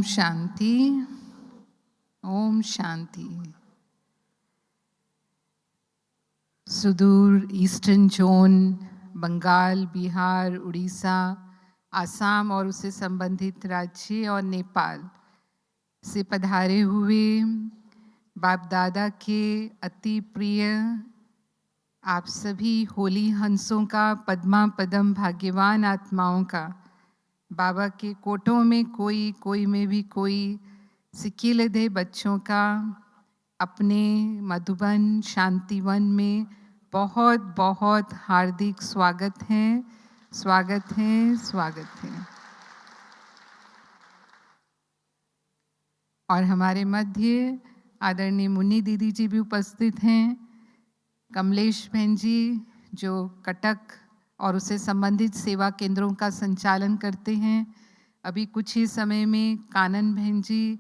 शांति, ओम शांति। सुदूर eastern zone, Bengal, Bihar, Orissa, Assam और उससे संबंधित राज्य और नेपाल से पधारे हुए बाप दादा के अति प्रिय आप सभी होली हंसों का, पद्मा पदम भाग्यवान आत्माओं का, बाबा के कोटों में कोई, कोई में भी कोई, सिकिलधे बच्चों का अपने मधुबन शांतिवन में बहुत बहुत हार्दिक स्वागत है, स्वागत है, स्वागत है। और हमारे मध्य आदरणीय मुन्नी दीदी जी भी उपस्थित हैं, कमलेश बहन जी जो कटक और उससे संबंधित सेवा केंद्रों का संचालन करते हैं, अभी कुछ ही समय में कानन बहन जी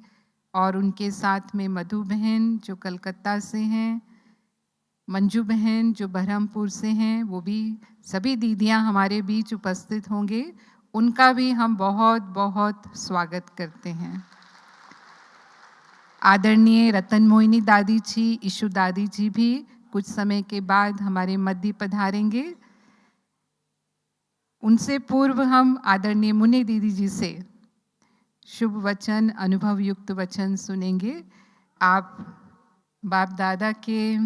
और उनके साथ में मधु बहन जो कलकत्ता से हैं, मंजू बहन जो बहरमपुर से हैं, वो भी सभी दीदियां हमारे बीच उपस्थित होंगे, उनका भी हम बहुत बहुत स्वागत करते हैं। आदरणीय रतन मोहिनी दादी जी, ईशु दादी जी भी कुछ समय के बाद हमारे मध्य पधारेंगे। उनसे पूर्व हम आदरणीय मुन्नी दीदी जी से शुभ वचन, अनुभव युक्त वचन सुनेंगे। आप बाप दादा के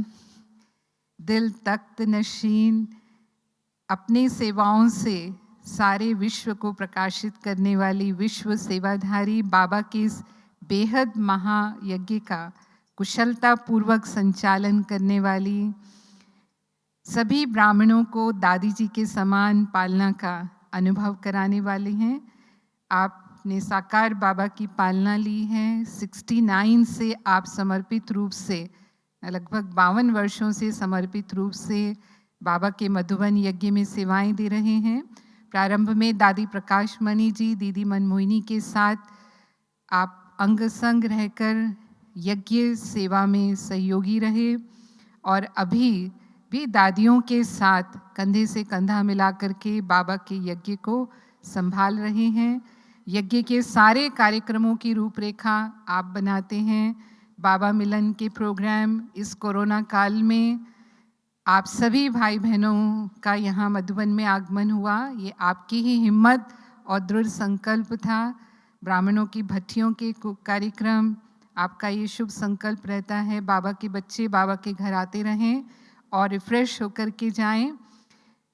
दिल तख्त नशीन अपनी सेवाओं से सारे विश्व को प्रकाशित करने वाली विश्व सेवाधारी बाबा के इस बेहद महायज्ञ का कुशलता पूर्वक संचालन करने वाली सभी ब्राह्मणों को दादी जी के समान पालना का अनुभव कराने वाले हैं। आपने साकार बाबा की पालना ली है। 69 से आप समर्पित रूप से, लगभग 52 वर्षों से समर्पित रूप से बाबा के मधुबन यज्ञ में सेवाएं दे रहे हैं। प्रारंभ में दादी प्रकाश मणि जी, दीदी मनमोहिनी के साथ आप अंग संग रहकर यज्ञ सेवा में सहयोगी रहे और अभी भी दादियों के साथ कंधे से कंधा मिलाकर के बाबा के यज्ञ को संभाल रहे हैं। यज्ञ के सारे कार्यक्रमों की रूपरेखा आप बनाते हैं। बाबा मिलन के प्रोग्राम इस कोरोना काल में आप सभी भाई बहनों का यहाँ मधुबन में आगमन हुआ, ये आपकी ही हिम्मत और दृढ़ संकल्प था। ब्राह्मणों की भट्टियों के कार्यक्रम, आपका ये शुभ संकल्प रहता है बाबा के बच्चे बाबा के घर आते रहें और रिफ्रेश होकर के जाएं।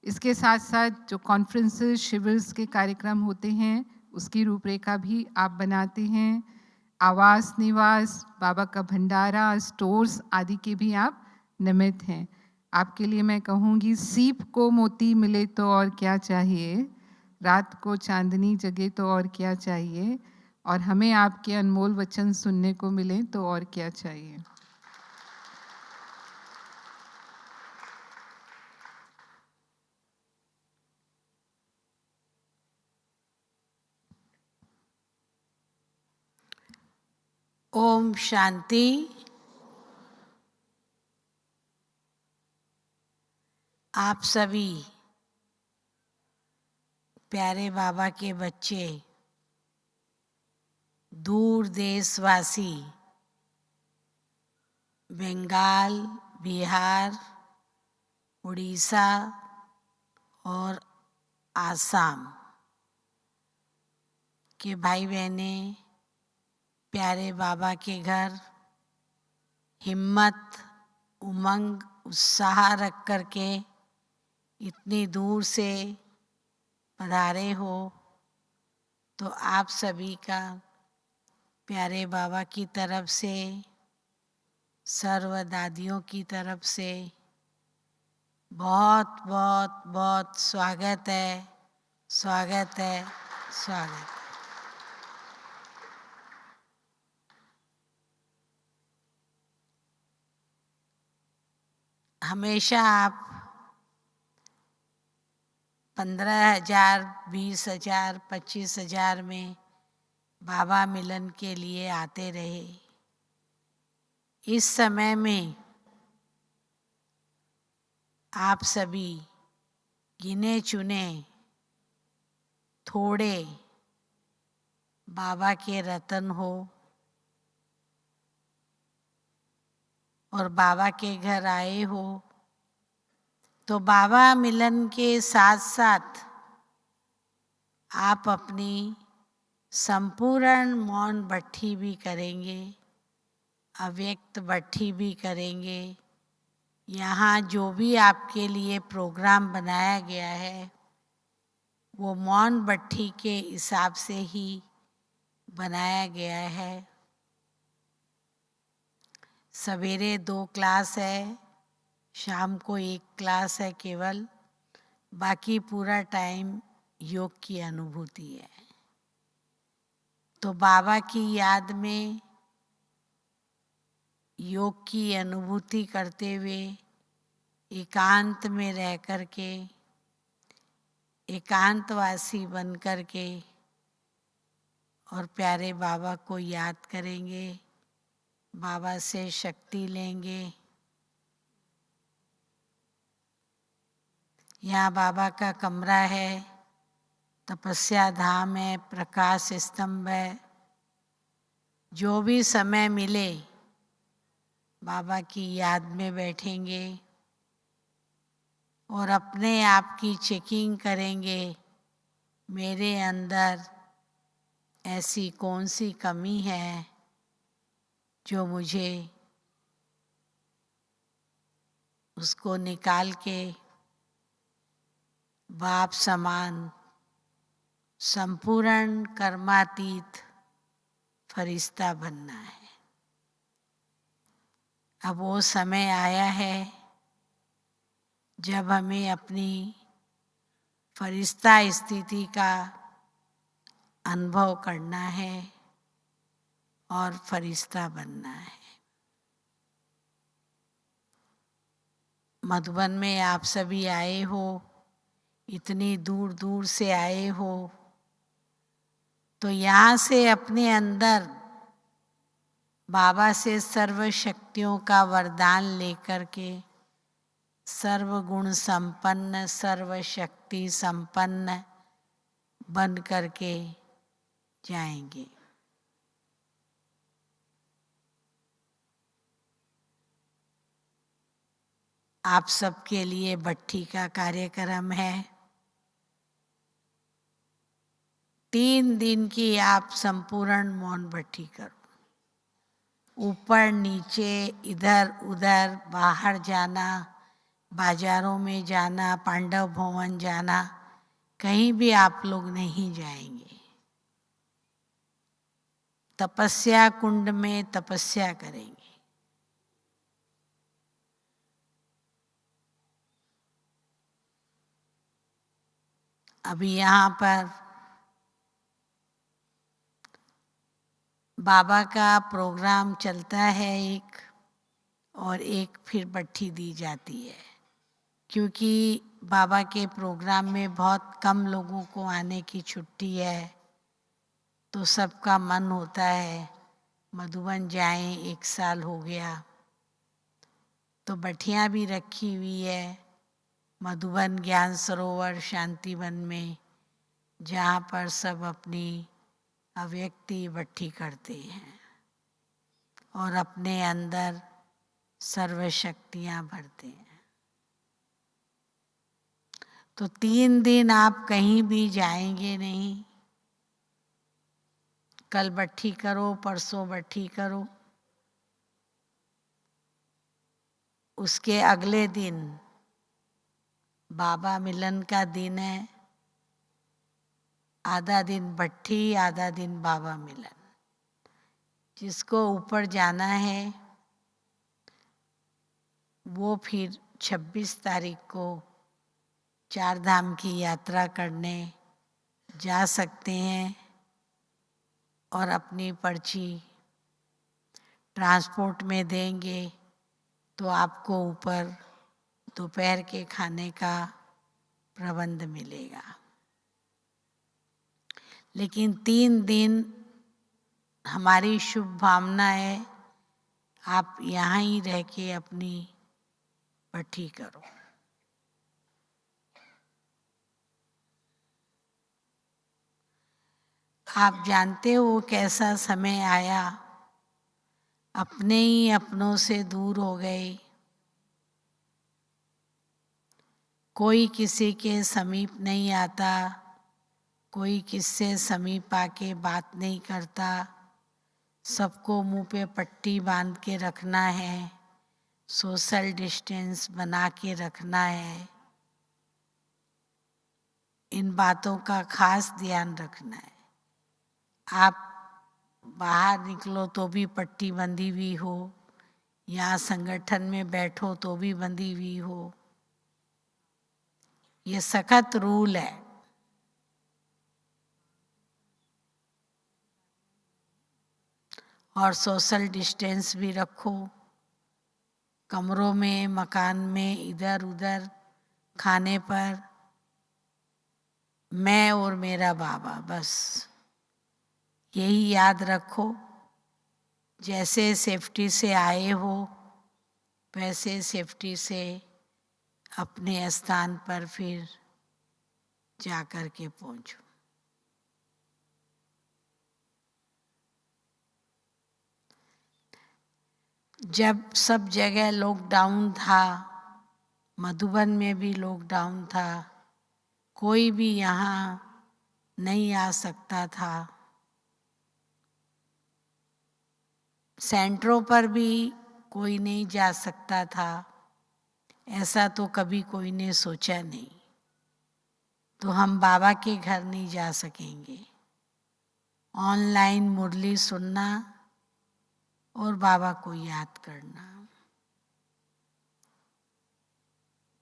इसके साथ साथ जो कॉन्फ्रेंसेस, शिविर्स के कार्यक्रम होते हैं उसकी रूपरेखा भी आप बनाते हैं। आवास निवास, बाबा का भंडारा, स्टोर्स आदि के भी आप निमित्त हैं। आपके लिए मैं कहूँगी, सीप को मोती मिले तो और क्या चाहिए, रात को चांदनी जगे तो और क्या चाहिए, और हमें आपके अनमोल वचन सुनने को मिले तो और क्या चाहिए। ओम शांति। आप सभी प्यारे बाबा के बच्चे, दूर देशवासी, बंगाल, बिहार, उड़ीसा और आसाम के भाई बहने, प्यारे बाबा के घर हिम्मत, उमंग, उत्साह रख कर के इतनी दूर से पधारे हो, तो आप सभी का प्यारे बाबा की तरफ से, सर्व दादियों की तरफ से बहुत बहुत बहुत स्वागत है, स्वागत है, स्वागत है। हमेशा आप 15,000, 20,000, 25,000 में बाबा मिलन के लिए आते रहे। इस समय में आप सभी गिने चुने थोड़े बाबा के रतन हो और बाबा के घर आए हो, तो बाबा मिलन के साथ साथ आप अपनी संपूर्ण मौन भट्ठी भी करेंगे, अव्यक्त भट्ठी भी करेंगे। यहाँ जो भी आपके लिए प्रोग्राम बनाया गया है वो मौन भट्ठी के हिसाब से ही बनाया गया है। सवेरे 2 क्लास है, शाम को 1 क्लास है केवल, बाकी पूरा टाइम योग की अनुभूति है। तो बाबा की याद में योग की अनुभूति करते हुए एकांत में रह कर के, एकांतवासी बन कर के और प्यारे बाबा को याद करेंगे, बाबा से शक्ति लेंगे। यहाँ बाबा का कमरा है, तपस्या धाम है, प्रकाश स्तंभ है। जो भी समय मिले बाबा की याद में बैठेंगे और अपने आप की चेकिंग करेंगे, मेरे अंदर ऐसी कौन सी कमी है जो मुझे उसको निकाल के बाप समान संपूर्ण कर्मातीत फरिश्ता बनना है। अब वो समय आया है जब हमें अपनी फरिश्ता स्थिति का अनुभव करना है और फरिश्ता बनना है। मधुबन में आप सभी आए हो, इतनी दूर दूर से आए हो, तो यहाँ से अपने अंदर बाबा से सर्व शक्तियों का वरदान लेकर के सर्वगुण संपन्न, सर्व शक्ति संपन्न बन करके जाएंगे। आप सबके लिए भट्ठी का कार्यक्रम है। 3 दिन की आप संपूर्ण मौन भट्ठी करो। ऊपर नीचे, इधर उधर, बाहर जाना, बाजारों में जाना, पांडव भवन जाना, कहीं भी आप लोग नहीं जाएंगे। तपस्या कुंड में तपस्या करेंगे। अभी यहाँ पर बाबा का प्रोग्राम चलता है एक, और एक फिर भट्ठी दी जाती है, क्योंकि बाबा के प्रोग्राम में बहुत कम लोगों को आने की छुट्टी है, तो सबका मन होता है मधुबन जाएं, 1 साल हो गया। तो भट्ठियाँ भी रखी हुई है मधुबन ज्ञान सरोवर शांतिवन में, जहाँ पर सब अपनी अव्यक्ति भट्ठी करते हैं और अपने अंदर सर्व शक्तियाँ भरते हैं। तो 3 दिन आप कहीं भी जाएंगे नहीं। कल भट्ठी करो, परसों भट्ठी करो, उसके अगले दिन बाबा मिलन का दिन है। आधा दिन भट्ठी, आधा दिन बाबा मिलन। जिसको ऊपर जाना है वो फिर 26 तारीख को 4 धाम की यात्रा करने जा सकते हैं और अपनी पर्ची ट्रांसपोर्ट में देंगे तो आपको ऊपर दोपहर के खाने का प्रबंध मिलेगा। लेकिन 3 दिन हमारी शुभ भावना है आप यहाँ ही रह के अपनी भट्ठी करो। आप जानते हो कैसा समय आया, अपने ही अपनों से दूर हो गए, कोई किसी के समीप नहीं आता, कोई किससे समीप आके बात नहीं करता, सबको मुंह पे पट्टी बांध के रखना है, सोशल डिस्टेंस बना के रखना है। इन बातों का खास ध्यान रखना है। आप बाहर निकलो तो भी पट्टी बंधी हुई हो, या संगठन में बैठो तो भी बंधी हुई हो। ये सख्त रूल है। और सोशल डिस्टेंस भी रखो। कमरों में, मकान में, इधर उधर, खाने पर मैं और मेरा बाबा, बस यही याद रखो। जैसे सेफ्टी से आए हो वैसे सेफ्टी से अपने स्थान पर फिर जा कर के पहुंचो। जब सब जगह लॉकडाउन था, मधुबन में भी लॉकडाउन था, कोई भी यहाँ नहीं आ सकता था। सेंटरों पर भी कोई नहीं जा सकता था। ऐसा तो कभी कोई ने सोचा नहीं। तो हम बाबा के घर नहीं जा सकेंगे। ऑनलाइन मुरली सुनना और बाबा को याद करना।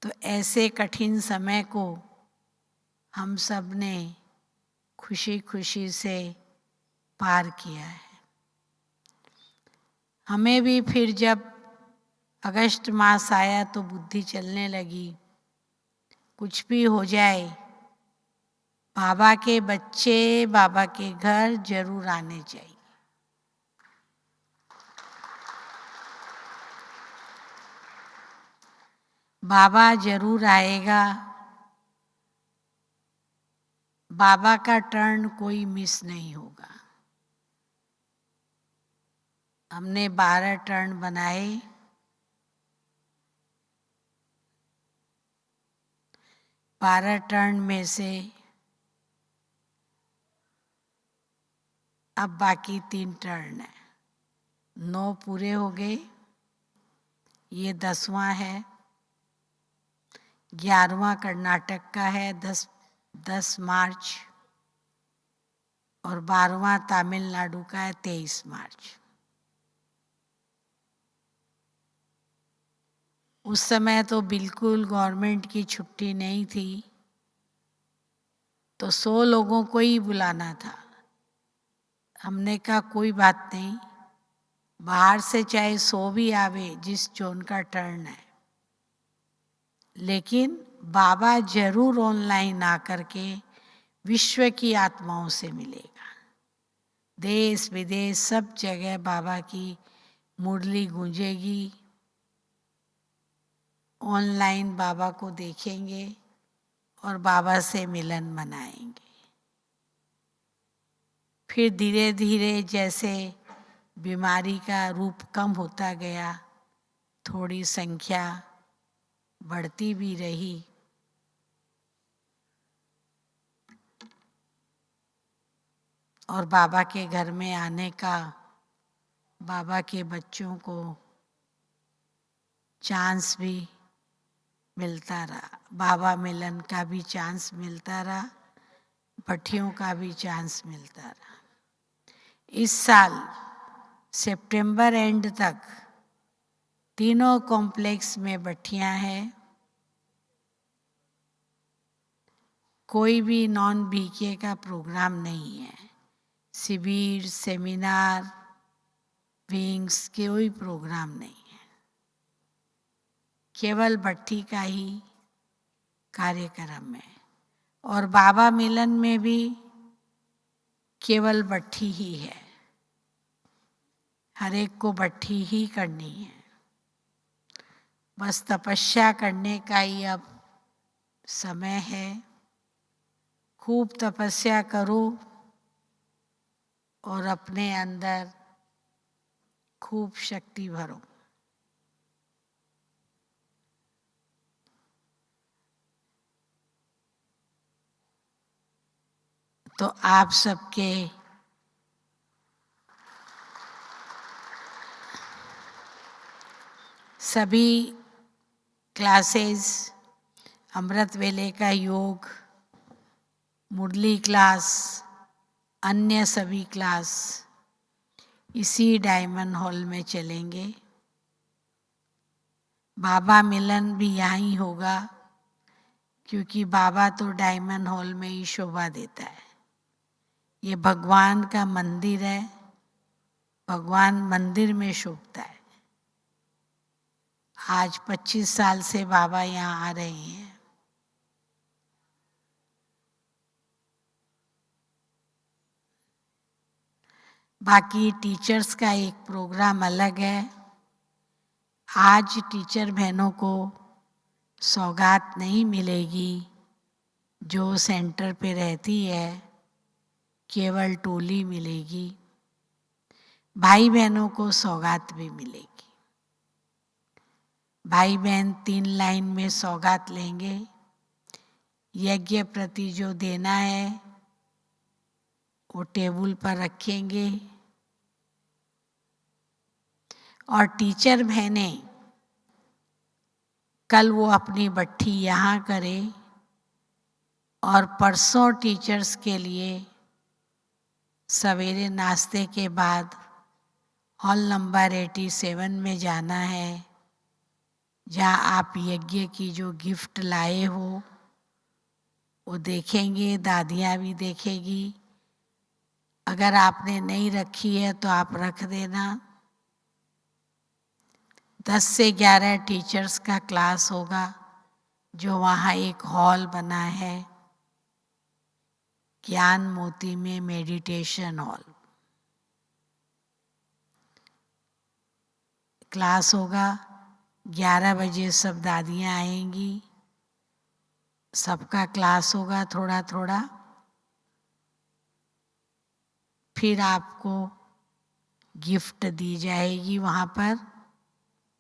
तो ऐसे कठिन समय को हम सब ने खुशी खुशी से पार किया है। हमें भी फिर जब अगस्त मास आया तो बुद्धि चलने लगी, कुछ भी हो जाए बाबा के बच्चे बाबा के घर जरूर आने चाहिए। बाबा जरूर आएगा। बाबा का टर्न कोई मिस नहीं होगा। हमने 12 टर्न बनाए। 12 टर्न में से अब बाकी 3 टर्न है। 9 पूरे हो गए, ये 10वां है। 11वां कर्नाटक का है 10 मार्च, और 12वां तमिलनाडु का है 23 मार्च। उस समय तो बिल्कुल गवर्नमेंट की छुट्टी नहीं थी, तो 100 लोगों को ही बुलाना था। हमने कहा कोई बात नहीं, बाहर से चाहे 100 भी आवे, जिस जोन का टर्न है, लेकिन बाबा जरूर ऑनलाइन आकर के विश्व की आत्माओं से मिलेगा। देश विदेश सब जगह बाबा की मुरली गूंजेगी। ऑनलाइन बाबा को देखेंगे और बाबा से मिलन मनाएंगे। फिर धीरे धीरे जैसे बीमारी का रूप कम होता गया, थोड़ी संख्या बढ़ती भी रही। और बाबा के घर में आने का बाबा के बच्चों को चांस भी मिलता रहा, बाबा मिलन का भी चांस मिलता रहा, भट्टियों का भी चांस मिलता रहा। इस साल सितंबर एंड तक तीनों कॉम्प्लेक्स में भट्टियां हैं। कोई भी नॉन बीके का प्रोग्राम नहीं है। शिविर, सेमिनार, विंग्स, कोई प्रोग्राम नहीं है। केवल भट्टी का ही कार्यक्रम है। और बाबा मिलन में भी केवल भट्टी ही है। हर एक को भट्टी ही करनी है। बस तपस्या करने का ही अब समय है। खूब तपस्या करो, और अपने अंदर खूब शक्ति भरो। तो आप सबके सभी क्लासेस, अमृत वेले का योग, मुरली क्लास, अन्य सभी क्लास इसी डायमंड हॉल में चलेंगे। बाबा मिलन भी यहाँ ही होगा, क्योंकि बाबा तो डायमंड हॉल में ही शोभा देता है। ये भगवान का मंदिर है, भगवान मंदिर में शोभता है। आज 25 साल से बाबा यहाँ आ रहे हैं। बाकी टीचर्स का एक प्रोग्राम अलग है। आज टीचर बहनों को सौगात नहीं मिलेगी जो सेंटर पे रहती है, केवल टोली मिलेगी। भाई बहनों को सौगात भी मिलेगी। भाई बहन 3 लाइन में सौगात लेंगे। यज्ञ प्रति जो देना है वो टेबल पर रखेंगे। और टीचर बहनें कल वो अपनी बट्ठी यहाँ करे और परसों टीचर्स के लिए सवेरे नाश्ते के बाद हॉल नंबर 87 में जाना है, जहाँ आप यज्ञ की जो गिफ्ट लाए हो वो देखेंगे, दादियाँ भी देखेगी। अगर आपने नहीं रखी है तो आप रख देना। 10 से 11 टीचर्स का क्लास होगा, जो वहाँ एक हॉल बना है ज्ञान मोती में, मेडिटेशन हॉल। क्लास होगा 11 बजे, सब दादियाँ आएंगी, सबका क्लास होगा थोड़ा थोड़ा। फिर आपको गिफ्ट दी जाएगी वहाँ पर।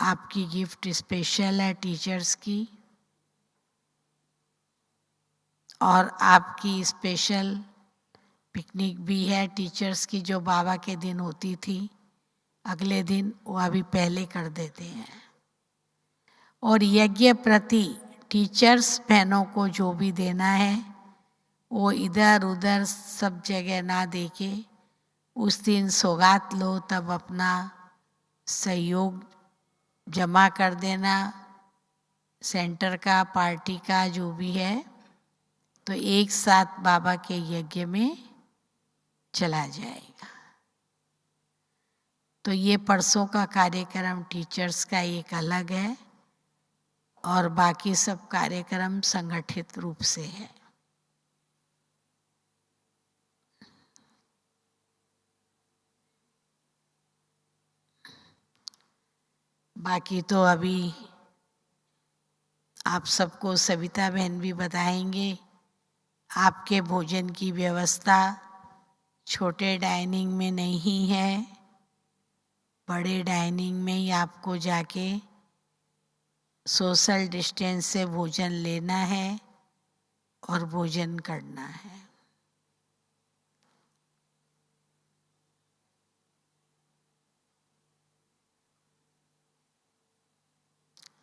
आपकी गिफ्ट स्पेशल है टीचर्स की, और आपकी स्पेशल पिकनिक भी है टीचर्स की, जो बाबा के दिन होती थी अगले दिन, वो अभी पहले कर देते हैं। और यज्ञ प्रति टीचर्स बहनों को जो भी देना है वो इधर उधर सब जगह ना देके उस दिन सौगात लो, तब अपना सहयोग जमा कर देना, सेंटर का, पार्टी का, जो भी है, तो एक साथ बाबा के यज्ञ में चला जाएगा। तो ये परसों का कार्यक्रम टीचर्स का एक अलग है और बाकी सब कार्यक्रम संगठित रूप से है। बाकी तो अभी आप सबको सविता बहन भी बताएंगे। आपके भोजन की व्यवस्था छोटे डाइनिंग में नहीं है, बड़े डाइनिंग में ही आपको जाके सोशल डिस्टेंस से भोजन लेना है और भोजन करना है।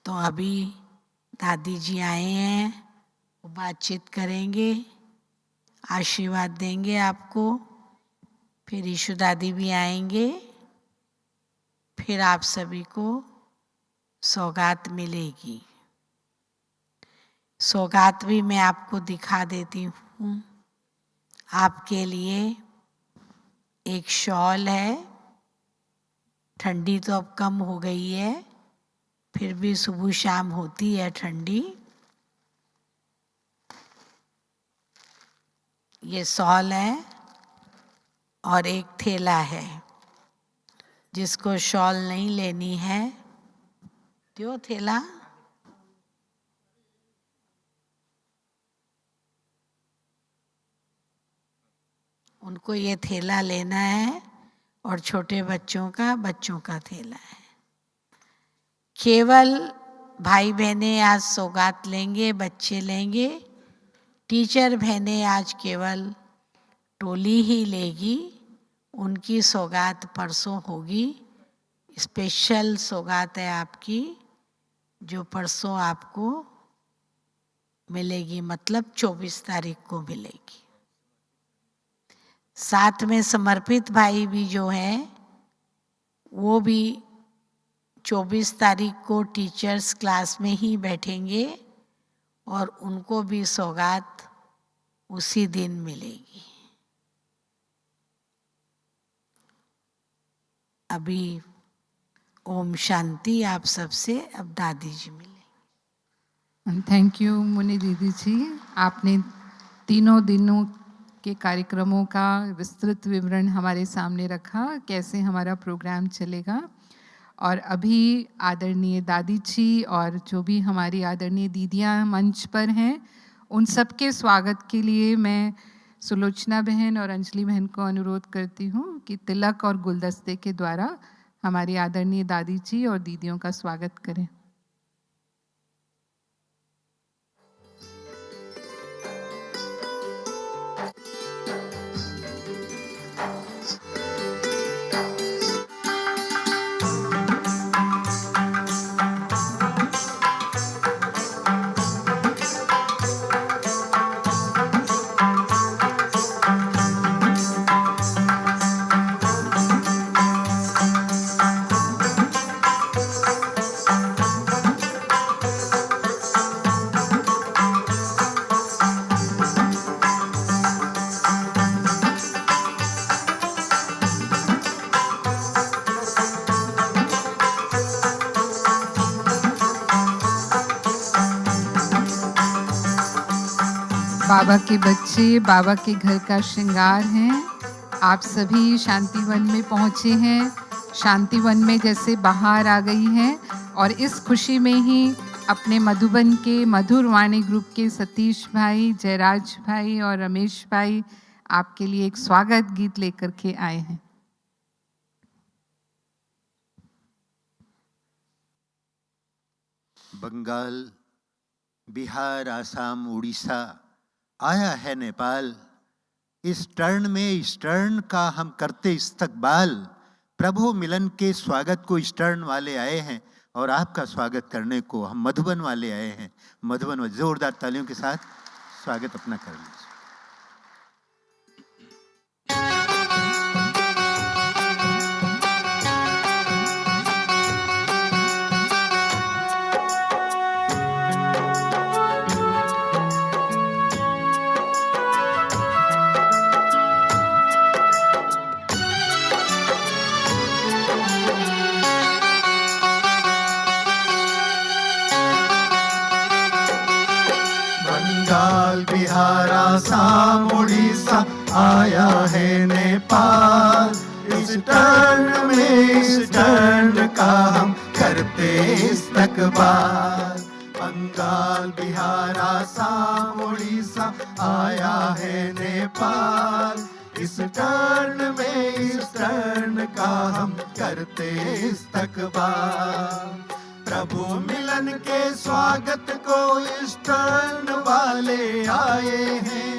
तो अभी दादी जी आए हैं, वो बातचीत करेंगे, आशीर्वाद देंगे आपको। फिर ईशु दादी भी आएंगे, फिर आप सभी को सौगात मिलेगी। सौगात भी मैं आपको दिखा देती हूँ। आपके लिए एक शॉल है। ठंडी तो अब कम हो गई है, फिर भी सुबह शाम होती है ठंडी। ये शॉल है और एक थैला है। जिसको शॉल नहीं लेनी है, त्यो थैला। उनको ये थैला लेना है और छोटे बच्चों का थैला है। केवल भाई बहनें आज सौगात लेंगे, बच्चे लेंगे। टीचर बहनें आज केवल टोली ही लेगी, उनकी सौगात परसों होगी। स्पेशल सौगात है आपकी, जो परसों आपको मिलेगी, मतलब 24 तारीख को मिलेगी। साथ में समर्पित भाई भी जो हैं वो भी 24 तारीख को टीचर्स क्लास में ही बैठेंगे और उनको भी सौगात उसी दिन मिलेगी। अभी ओम शांति आप सबसे। अब दादी जी मिलेंगे। थैंक यू मुनि दीदी जी, आपने तीनों दिनों के कार्यक्रमों का विस्तृत विवरण हमारे सामने रखा, कैसे हमारा प्रोग्राम चलेगा। और अभी आदरणीय दादी जी और जो भी हमारी आदरणीय दीदियां मंच पर हैं, उन सबके स्वागत के लिए मैं सुलोचना बहन और अंजलि बहन को अनुरोध करती हूँ कि तिलक और गुलदस्ते के द्वारा हमारी आदरणीय दादी जी और दीदियों का स्वागत करें। बाबा के बच्चे बाबा के घर का श्रृंगार हैं। आप सभी शांतिवन में पहुँचे हैं, शांतिवन में जैसे बाहर आ गई हैं। और इस खुशी में ही अपने मधुबन के मधुर वाणी ग्रुप के सतीश भाई, जयराज भाई और रमेश भाई आपके लिए एक स्वागत गीत लेकर के आए हैं। बंगाल, बिहार, आसाम, उड़ीसा, आया है नेपाल। इस टर्न में ईस्टर्न का हम करते इस्तकबाल। प्रभु मिलन के स्वागत को ईस्टर्न वाले आए हैं और आपका स्वागत करने को हम मधुबन वाले आए हैं। मधुबन में जोरदार तालियों के साथ स्वागत अपना कर लीजिए। बिहार, आसाम, उड़ीसा, आया है नेपाल। इस टर्न में इस टर्न का हम करते इस्तकबाल। बंगाल, बिहार, आसाम, उड़ीसा, आया है नेपाल। इस टर्न में इस टर्न का हम करते इस्तकबाल। प्रभु मिलन के स्वागत को ईस्टर्न वाले आए हैं।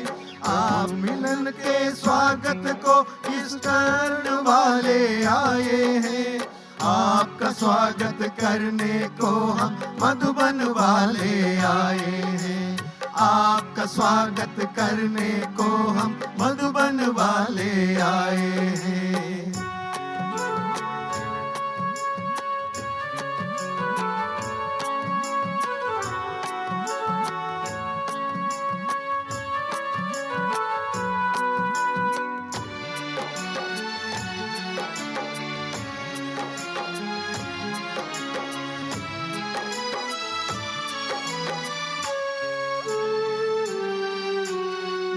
आप मिलन के स्वागत को ईस्टर्न वाले आए हैं। आपका स्वागत करने को हम मधुबन वाले आए हैं। आपका स्वागत करने को हम मधुबन वाले आए हैं।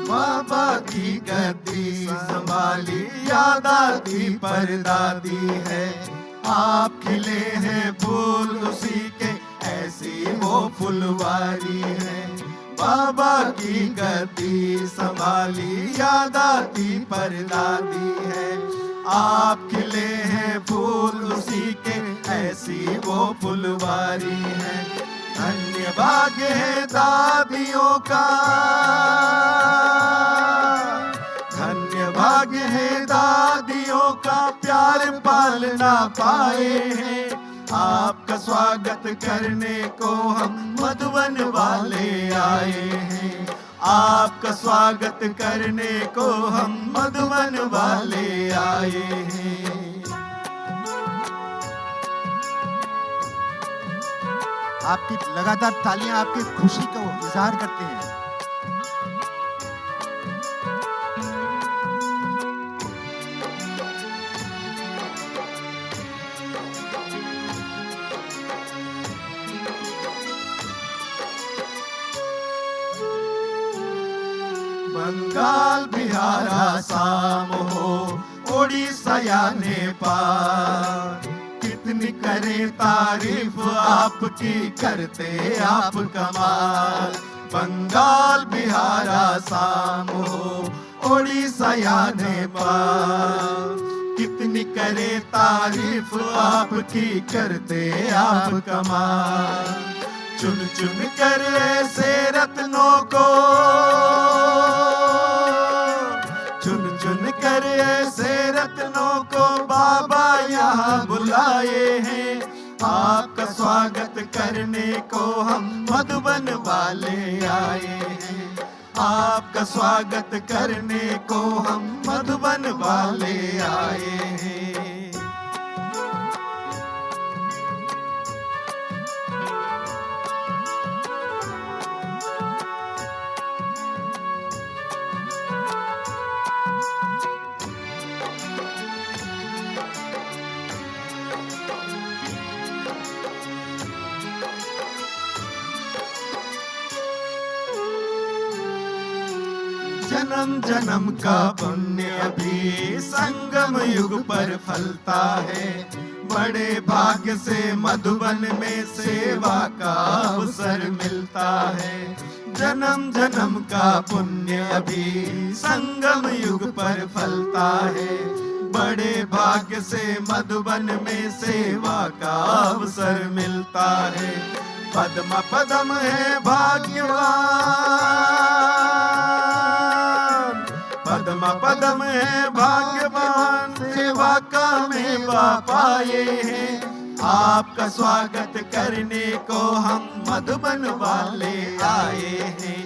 बाबा की गद्दी संभाली याद आती परदादी है। आप खिले हैं फूल उसी के, ऐसी वो फुलवारी है। बाबा की गद्दी संभाली, याद आती परदादी है। आप खिले हैं फूल उसी के, ऐसी वो फुलवारी है। धन्य भाग्य है दादियों का, धन्य भाग्य है दादियों का, प्यार पालना पाए हैं। आपका स्वागत करने को हम मधुबन वाले आए हैं। आपका स्वागत करने को हम मधुबन वाले आए हैं। आपकी लगातार तालियां आपकी खुशी का इजहार करते हैं। बंगाल बिहार आसाम हो, ओडिशा या नेपाल, कितनी करे तारीफ आपकी, करते आप कमाल। बंगाल बिहार आसाम हो, ओडिशा या नेपाल, कितनी करे तारीफ आपकी, करते आप कमाल। चुन चुन कर ऐसे रत्नों को, चुन चुन कर ऐसे रत्नों को बाबा यहाँ बुलाए हैं। आपका स्वागत करने को हम मधुबन वाले आए हैं। आपका स्वागत करने को हम मधुबन वाले आए हैं। जन्म जन्म का पुण्य अभी संगम युग पर फलता है। बड़े भाग्य से मधुबन में सेवा का अवसर मिलता है। जन्म जन्म का पुण्य अभी संगम युग पर फलता है। बड़े भाग्य से मधुबन में सेवा का अवसर मिलता है। पद्म पदम है भाग्यवान, पद्म पदम है भाग्यवान, सेवा का मेवा पाए हैं। आपका स्वागत करने को हम मधुबन वाले आए हैं।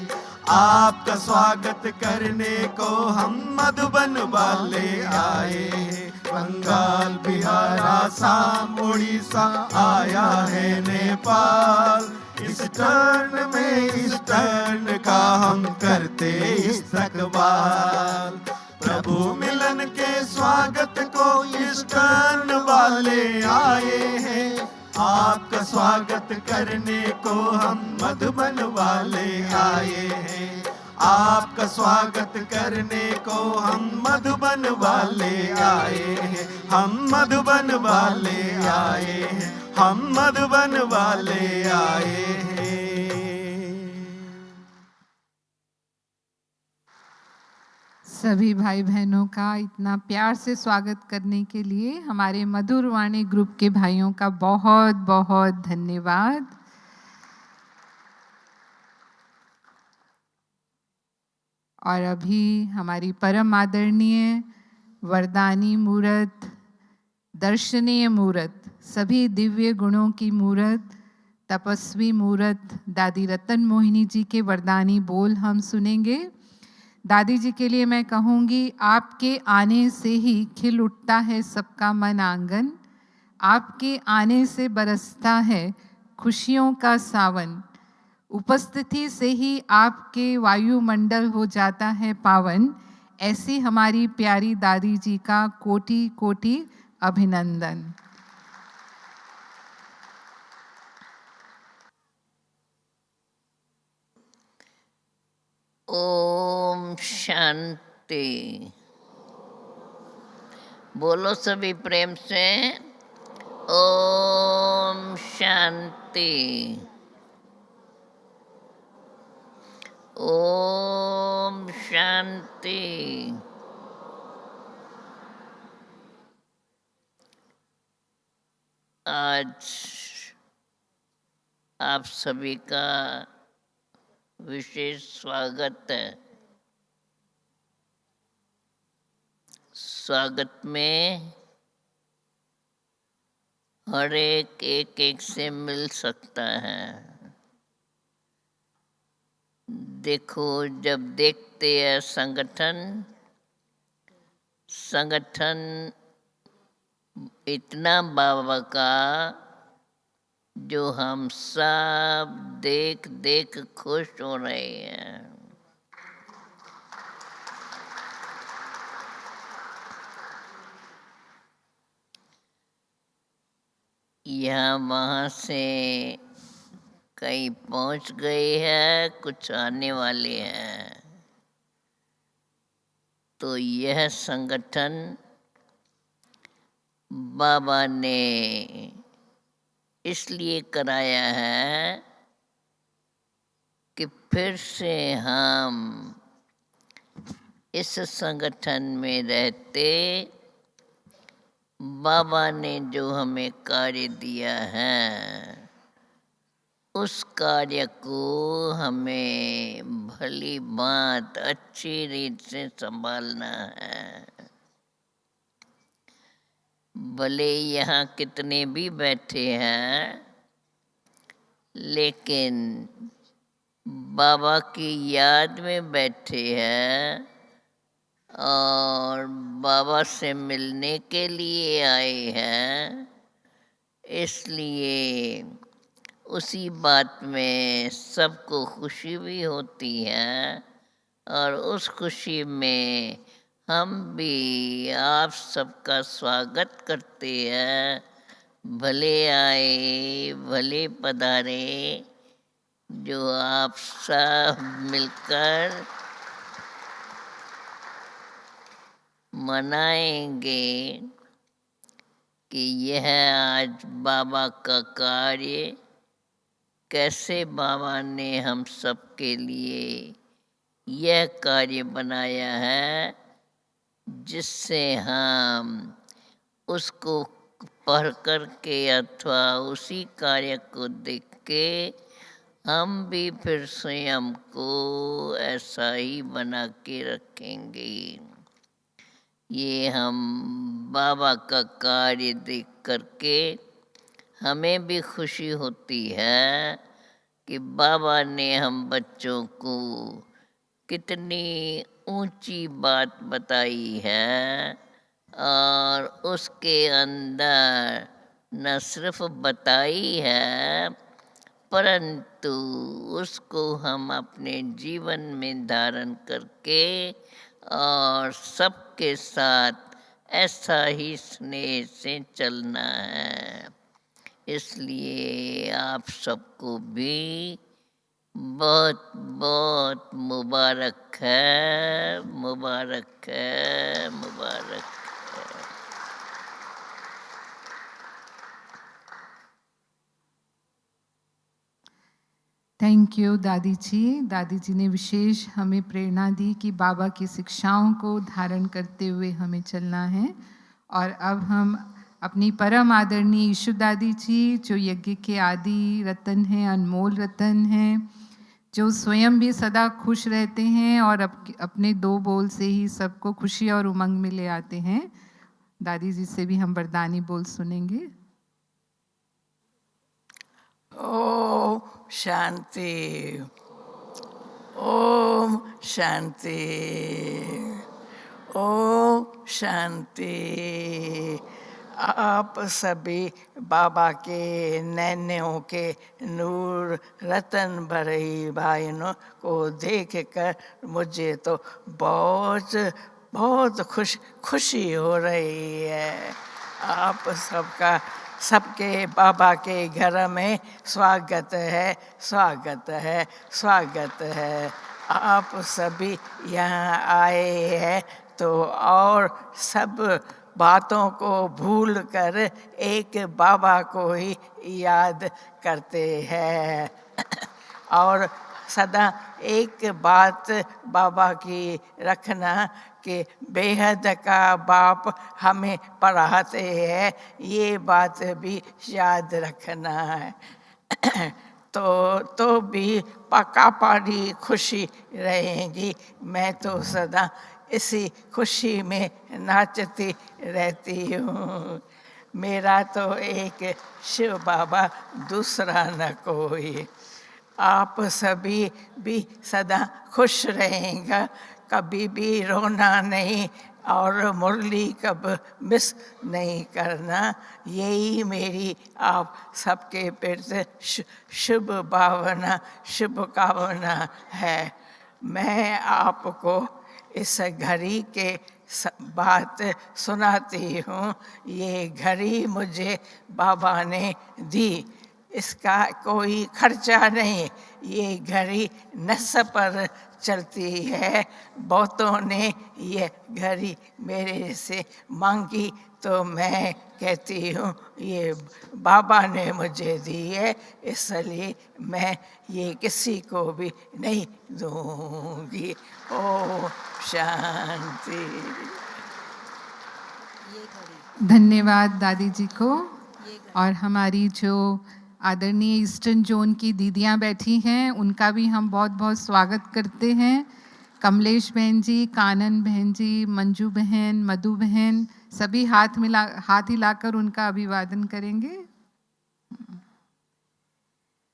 आपका स्वागत करने को हम मधुबन वाले आए हैं। बंगाल बिहार आसाम उड़ीसा आया है नेपाल। इस टर्न में इस टर्न का हम करते इस्तकबाल। प्रभु मिलन के स्वागत को इस टर्न वाले आए हैं। आपका स्वागत करने को हम मधुबन वाले आए हैं। आपका स्वागत करने को हम मधुबन वाले आए हैं। हम मधुबन वाले आए हैं। हम मधुबन वाले आए हैं। सभी भाई बहनों का इतना प्यार से स्वागत करने के लिए हमारे मधुर वाणी ग्रुप के भाइयों का बहुत बहुत धन्यवाद। और अभी हमारी परम आदरणीय वरदानी मूर्त, दर्शनीय मूर्त, सभी दिव्य गुणों की मूर्त, तपस्वी मूर्त दादी रतन मोहिनी जी के वरदानी बोल हम सुनेंगे। दादी जी के लिए मैं कहूँगी, आपके आने से ही खिल उठता है सबका मन आंगन। आपके आने से बरसता है खुशियों का सावन। उपस्थिति से ही आपके वायुमंडल हो जाता है पावन। ऐसी हमारी प्यारी दादी जी का कोटि कोटि अभिनंदन। ओम शांति। बोलो सभी प्रेम से, ओम शांति। ओम शांति। आज आप सभी का विशेष स्वागत है। स्वागत में हर एक से मिल सकता है। देखो, जब देखते हैं संगठन इतना बाबा का, जो हम सब देख देख खुश हो रहे हैं। यहाँ वहाँ से कई पहुँच गए हैं, कुछ आने वाले हैं। तो यह संगठन बाबा ने इसलिए कराया है कि फिर से हम इस संगठन में रहते, बाबा ने जो हमें कार्य दिया है उस कार्य को हमें भली बात अच्छी रीत से संभालना है। भले यहाँ कितने भी बैठे हैं, लेकिन बाबा की याद में बैठे हैं और बाबा से मिलने के लिए आए हैं। इसलिए उसी बात में सबको खुशी भी होती है और उस खुशी में हम भी आप सबका स्वागत करते हैं। भले आए, भले पधारे। जो आप सब मिलकर मनाएंगे कि यह आज बाबा का कार्य कैसे बाबा ने हम सब के लिए यह कार्य बनाया है, जिससे हम उसको पढ़ कर के अथवा उसी कार्य को देख के हम भी फिर स्वयं को ऐसा ही बना के रखेंगे। ये हम बाबा का कार्य देख करके हमें भी खुशी होती है कि बाबा ने हम बच्चों को कितनी ऊंची बात बताई है और उसके अंदर न सिर्फ बताई है, परंतु उसको हम अपने जीवन में धारण करके और सबके साथ ऐसा ही स्नेह से चलना है। इसलिए आप सबको भी बहुत बहुत मुबारक है, मुबारक है, मुबारक है। थैंक यू दादी जी। दादी जी ने विशेष हमें प्रेरणा दी कि बाबा की शिक्षाओं को धारण करते हुए हमें चलना है। और अब हम अपनी परम आदरणीय ईशु दादी जी, जो यज्ञ के आदि रतन हैं, अनमोल रतन हैं, जो स्वयं भी सदा खुश रहते हैं और अपने दो बोल से ही सबको खुशी और उमंग में ले आते हैं, दादी जी से भी हम वरदानी बोल सुनेंगे। ओम शांति, ओम शांति, ओम शांति। आप सभी बाबा के नैनों के नूर रतन भरे भाइयों को देखकर मुझे तो बहुत बहुत खुशी हो रही है। आप सबका सबके बाबा के घर में स्वागत है, स्वागत है, स्वागत है। आप सभी यहाँ आए हैं तो और सब बातों को भूल कर एक बाबा को ही याद करते हैं और सदा एक बात बाबा की रखना कि बेहद का बाप हमें पढ़ाते हैं, ये बात भी याद रखना है। तो भी पक्का पारी खुशी रहेगी। मैं तो सदा इसी खुशी में नाचती रहती हूँ। मेरा तो एक शिव बाबा दूसरा न कोई। आप सभी भी सदा खुश रहेगा, कभी भी रोना नहीं और मुरली कब मिस नहीं करना। यही मेरी आप सबके प्रति शुभ भावना, शुभकामना है। मैं आपको इस घड़ी के बात सुनाती हूँ। ये घड़ी मुझे बाबा ने दी, इसका कोई खर्चा नहीं। ये घड़ी नस पर चलती है। बहुतों ने ये घड़ी मेरे से मांगी तो मैं कहती हूँ ये बाबा ने मुझे दी है, इसलिए मैं ये किसी को भी नहीं दूंगी। ओम शांति। धन्यवाद दादी जी को। और हमारी जो आदरणीय ईस्टर्न जोन की दीदियां बैठी हैं, उनका भी हम बहुत बहुत स्वागत करते हैं। कमलेश बहन जी, कानन बहन जी, मंजू बहन, मधु बहन, सभी हाथ हिलाकर उनका अभिवादन करेंगे।